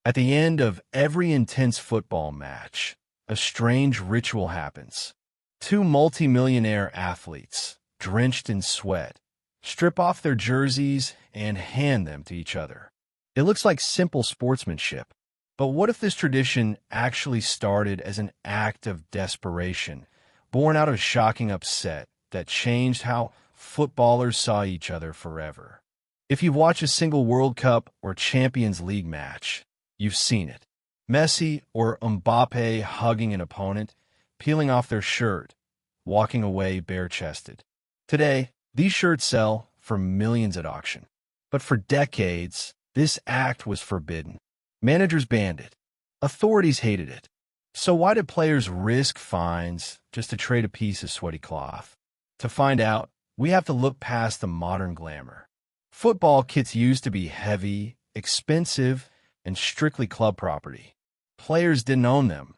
At the end of every intense football match, a strange ritual happens. Two multimillionaire athletes, drenched in sweat, strip off their jerseys and hand them to each other. It looks like simple sportsmanship, but what if this tradition actually started as an act of desperation, born out of a shocking upset that changed how footballers saw each other forever? If you've watched a single World Cup or Champions League match, you've seen it. Messi or Mbappe hugging an opponent, peeling off their shirt, walking away bare-chested. Today, these shirts sell for millions at auction. But for decades, this act was forbidden. Managers banned it. Authorities hated it. So why did players risk fines just to trade a piece of sweaty cloth? To find out, we have to look past the modern glamour. Football kits used to be heavy, expensive, and strictly club property. Players didn't own them.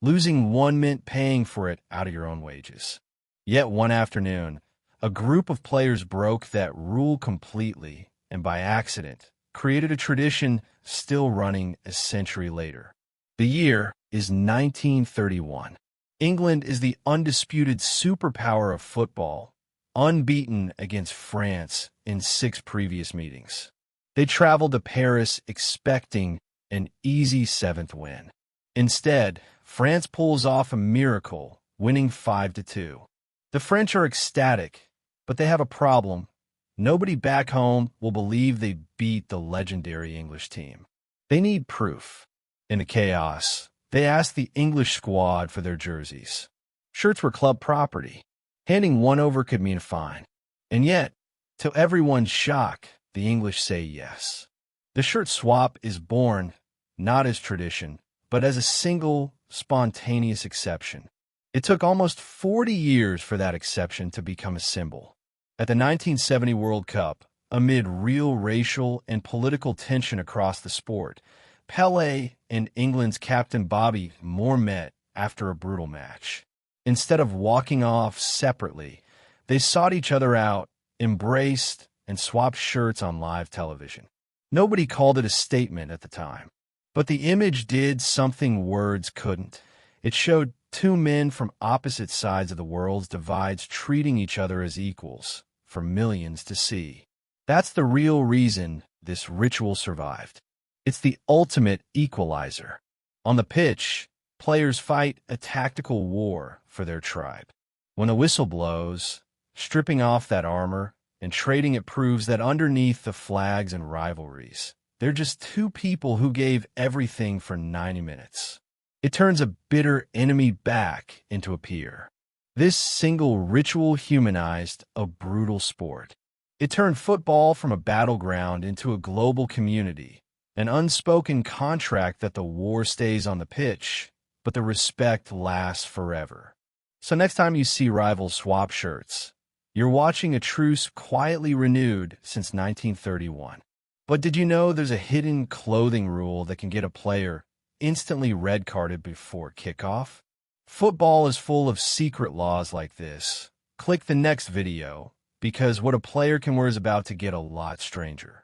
Losing one meant paying for it out of your own wages. Yet one afternoon, a group of players broke that rule completely and by accident created a tradition still running a century later. The year is 1931. England is the undisputed superpower of football, unbeaten against France in 6 previous meetings. They traveled to Paris expecting an easy 7th win. Instead, France pulls off a miracle, winning 5-2. The French are ecstatic, but they have a problem. Nobody back home will believe they beat the legendary English team. They need proof. In the chaos, they asked the English squad for their jerseys. Shirts were club property. Handing one over could mean a fine. And yet, to everyone's shock, the English say yes. The shirt swap is born not as tradition, but as a single, spontaneous exception. It took almost 40 years for that exception to become a symbol. At the 1970 World Cup, amid real racial and political tension across the sport, Pelé and England's captain Bobby Moore met after a brutal match. Instead of walking off separately, they sought each other out, embraced, and swapped shirts on live television. Nobody called it a statement at the time, but the image did something words couldn't. It showed two men from opposite sides of the world's divides treating each other as equals for millions to see. That's the real reason this ritual survived. It's the ultimate equalizer. On the pitch, players fight a tactical war for their tribe. When the whistle blows, stripping off that armor and trading it proves that underneath the flags and rivalries, they're just two people who gave everything for 90 minutes. It turns a bitter enemy back into a peer. This single ritual humanized a brutal sport. It turned football from a battleground into a global community, an unspoken contract that the war stays on the pitch, but the respect lasts forever. So next time you see rivals swap shirts, you're watching a truce quietly renewed since 1931. But did you know there's a hidden clothing rule that can get a player instantly red-carded before kickoff? Football is full of secret laws like this. Click the next video, because what a player can wear is about to get a lot stranger.